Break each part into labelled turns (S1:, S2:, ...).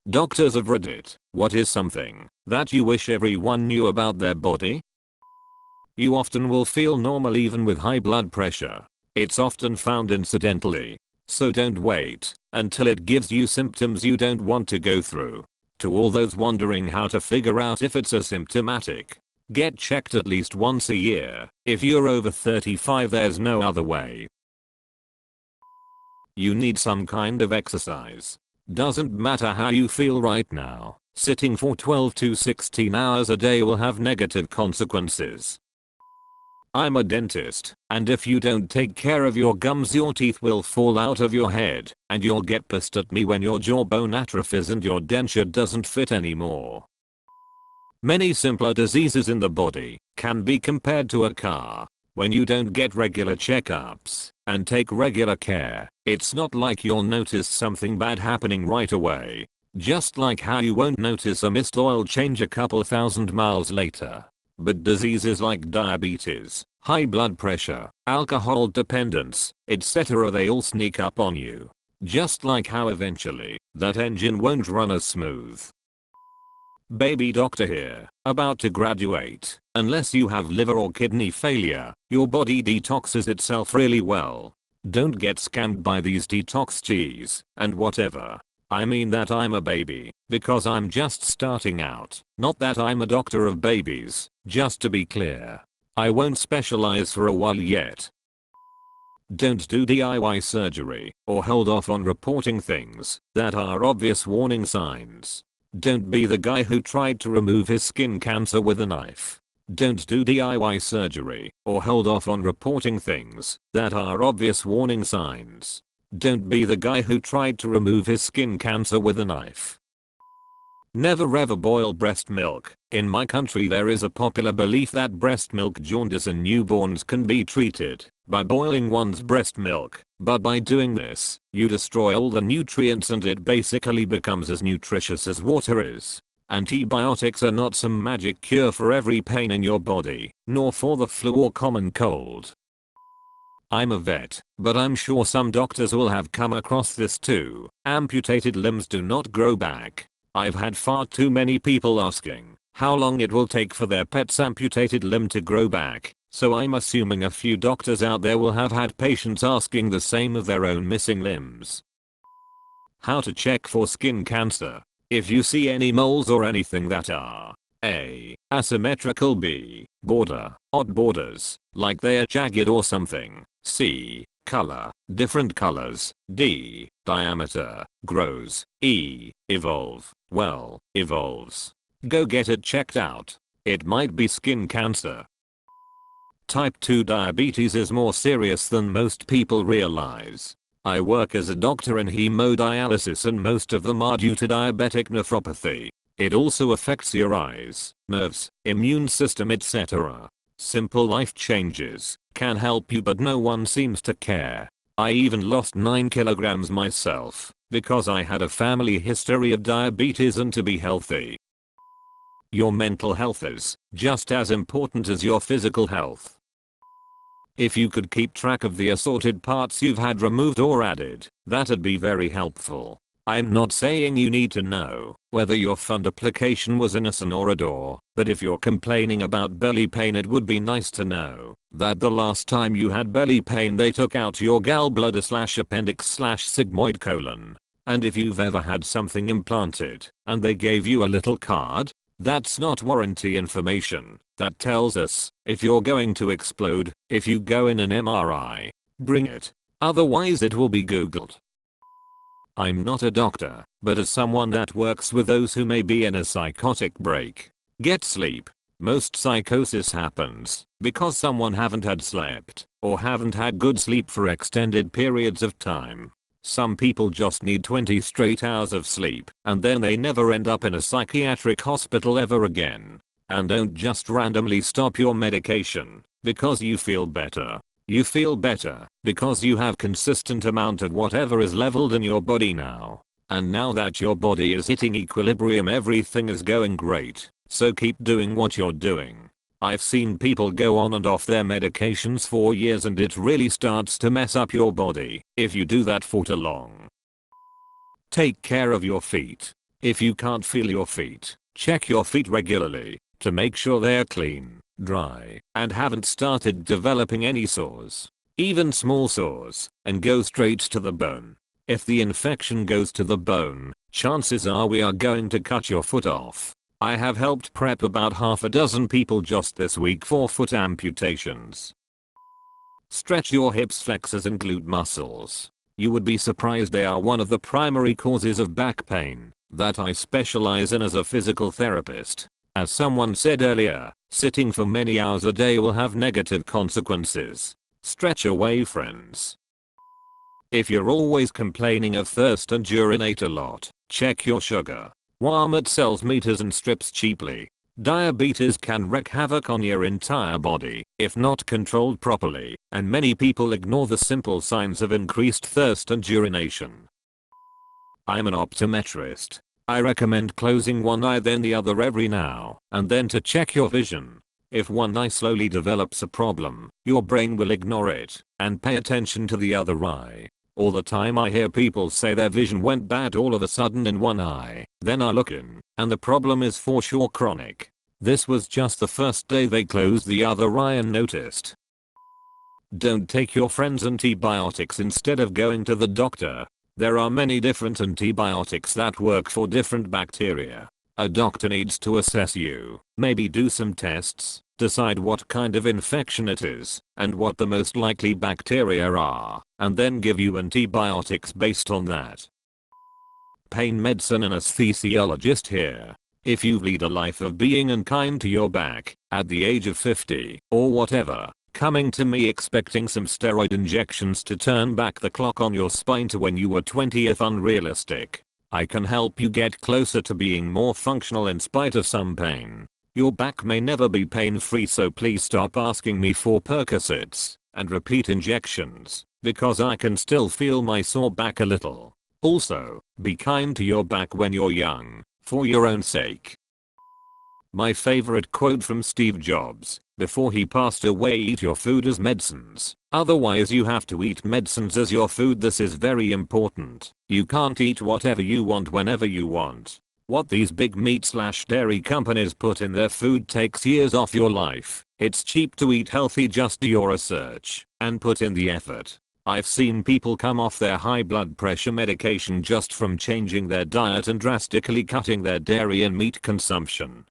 S1: Doctors of Reddit, what is something that you wish everyone knew about their body? You often will feel normal even with high blood pressure. It's often found incidentally. So don't wait until it gives you symptoms you don't want to go through. To all those wondering how to figure out if it's asymptomatic, get checked at least once a year. If you're over 35, there's no other way. You need some kind of exercise. Doesn't matter how you feel right now, sitting for 12 to 16 hours a day will have negative consequences. I'm a dentist, and if you don't take care of your gums, your teeth will fall out of your head, and you'll get pissed at me when your jawbone atrophies and your denture doesn't fit anymore. Many simpler diseases in the body can be compared to a car. When you don't get regular checkups and take regular care, it's not like you'll notice something bad happening right away. Just like how you won't notice a missed oil change a couple thousand miles later. But diseases like diabetes, high blood pressure, alcohol dependence, etc., they all sneak up on you. Just like how eventually, that engine won't run as smooth. Baby doctor here, about to graduate. Unless you have liver or kidney failure, your body detoxes itself really well. Don't get scammed by these detox cheese and whatever. I mean that I'm a baby, because I'm just starting out, not that I'm a doctor of babies, just to be clear. I won't specialize for a while yet. Don't do DIY surgery, or hold off on reporting things that are obvious warning signs. Don't be the guy who tried to remove his skin cancer with a knife. Don't do DIY surgery, or hold off on reporting things that are obvious warning signs. Don't be the guy who tried to remove his skin cancer with a knife. Never ever boil breast milk. In my country there is a popular belief that breast milk jaundice in newborns can be treated by boiling one's breast milk, but by doing this, you destroy all the nutrients and it basically becomes as nutritious as water is. Antibiotics are not some magic cure for every pain in your body, nor for the flu or common cold. I'm a vet, but I'm sure some doctors will have come across this too. Amputated limbs do not grow back. I've had far too many people asking how long it will take for their pet's amputated limb to grow back, so I'm assuming a few doctors out there will have had patients asking the same of their own missing limbs. How to check for skin cancer. If you see any moles or anything that are A. asymmetrical, B. odd borders, like they are jagged or something, C. color, different colors, D. diameter, grows, E. evolves, go get it checked out. It might be skin cancer. Type 2 diabetes is more serious than most people realize. I work as a doctor in hemodialysis and most of them are due to diabetic nephropathy. It also affects your eyes, nerves, immune system, etc. Simple life changes can help you, but no one seems to care. I even lost 9 kilograms myself because I had a family history of diabetes and to be healthy. Your mental health is just as important as your physical health. If you could keep track of the assorted parts you've had removed or added, that'd be very helpful. I'm not saying you need to know whether your fundoplication was innocent or a door, but if you're complaining about belly pain, it would be nice to know that the last time you had belly pain they took out your gallbladder/appendix/sigmoid colon. And if you've ever had something implanted and they gave you a little card, that's not warranty information. That tells us if you're going to explode. If you go in an MRI, bring it. Otherwise it will be Googled. I'm not a doctor, but as someone that works with those who may be in a psychotic break, get sleep. Most psychosis happens because someone haven't had slept or haven't had good sleep for extended periods of time. Some people just need 20 straight hours of sleep and then they never end up in a psychiatric hospital ever again. And don't just randomly stop your medication because you feel better. You feel better because you have consistent amount of whatever is leveled in your body now. And now that your body is hitting equilibrium, everything is going great. So keep doing what you're doing. I've seen people go on and off their medications for years and it really starts to mess up your body if you do that for too long. Take care of your feet. If you can't feel your feet, check your feet regularly to make sure they're clean, dry, and haven't started developing any sores, even small sores, and go straight to the bone. If the infection goes to the bone, chances are we are going to cut your foot off. I have helped prep about half a dozen people just this week for foot amputations. Stretch your hips, flexors and glute muscles. You would be surprised they are one of the primary causes of back pain that I specialize in as a physical therapist. As someone said earlier, sitting for many hours a day will have negative consequences. Stretch away, friends. If you're always complaining of thirst and urinate a lot, check your sugar. Walmart sells meters and strips cheaply. Diabetes can wreak havoc on your entire body if not controlled properly, and many people ignore the simple signs of increased thirst and urination. I'm an optometrist. I recommend closing one eye then the other every now and then to check your vision. If one eye slowly develops a problem, your brain will ignore it and pay attention to the other eye. All the time I hear people say their vision went bad all of a sudden in one eye, then I look in, and the problem is for sure chronic. This was just the first day they closed the other eye and noticed. Don't take your friend's antibiotics instead of going to the doctor. There are many different antibiotics that work for different bacteria. A doctor needs to assess you, maybe do some tests, decide what kind of infection it is, and what the most likely bacteria are, and then give you antibiotics based on that. Pain medicine anesthesiologist here. If you lead a life of being unkind to your back, at the age of 50, or whatever, coming to me expecting some steroid injections to turn back the clock on your spine to when you were 20 is unrealistic. I can help you get closer to being more functional in spite of some pain. Your back may never be pain-free, so please stop asking me for Percocets and repeat injections, because I can still feel my sore back a little. Also, be kind to your back when you're young, for your own sake. My favorite quote from Steve Jobs, before he passed away: eat your food as medicines, otherwise you have to eat medicines as your food. This is very important. You can't eat whatever you want whenever you want. What these big meat/dairy companies put in their food takes years off your life. It's cheap to eat healthy. Just do your research and put in the effort. I've seen people come off their high blood pressure medication just from changing their diet and drastically cutting their dairy and meat consumption.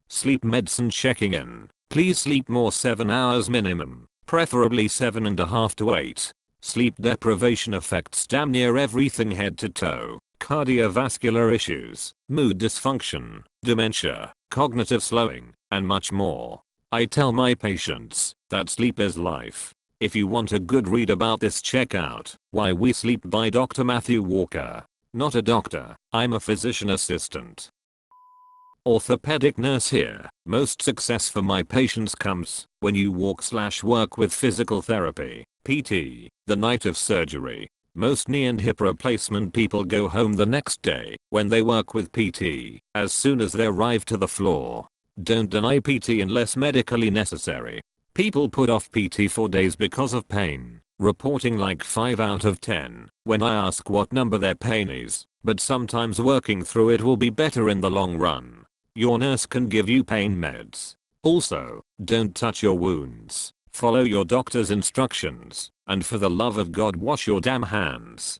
S1: Sleep medicine checking in. Please sleep more, 7 hours minimum, preferably 7.5 to 8. Sleep deprivation affects damn near everything head to toe. Cardiovascular issues, mood dysfunction, dementia, cognitive slowing, and much more. I tell my patients that sleep is life. If you want a good read about this, check out Why We Sleep by Dr. Matthew Walker. Not a doctor, I'm a physician assistant. Orthopedic nurse here. Most success for my patients comes when you walk/work with physical therapy, PT, the night of surgery. Most knee and hip replacement people go home the next day when they work with PT as soon as they arrive to the floor. Don't deny PT unless medically necessary. People put off PT for days because of pain, reporting like 5 out of 10 when I ask what number their pain is, but sometimes working through it will be better in the long run. Your nurse can give you pain meds. Also, don't touch your wounds. Follow your doctor's instructions, and for the love of God, wash your damn hands.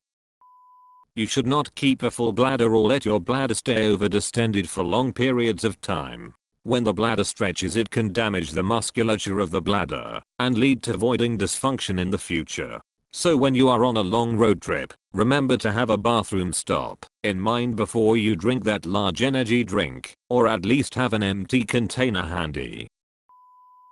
S1: You should not keep a full bladder or let your bladder stay over distended for long periods of time. When the bladder stretches, it can damage the musculature of the bladder and lead to voiding dysfunction in the future. So when you are on a long road trip, remember to have a bathroom stop in mind before you drink that large energy drink, or at least have an empty container handy.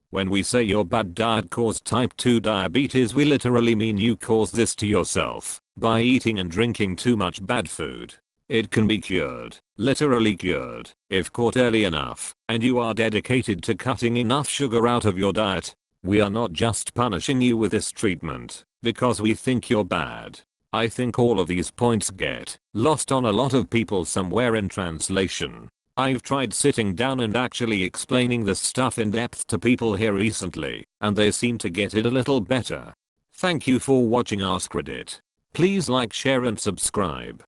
S1: When we say your bad diet caused type 2 diabetes, we literally mean you caused this to yourself by eating and drinking too much bad food. It can be cured, literally cured, if caught early enough, and you are dedicated to cutting enough sugar out of your diet. We are not just punishing you with this treatment because we think you're bad. I think all of these points get lost on a lot of people somewhere in translation. I've tried sitting down and actually explaining this stuff in depth to people here recently, and they seem to get it a little better. Thank you for watching AskReddit. Please like, share and subscribe.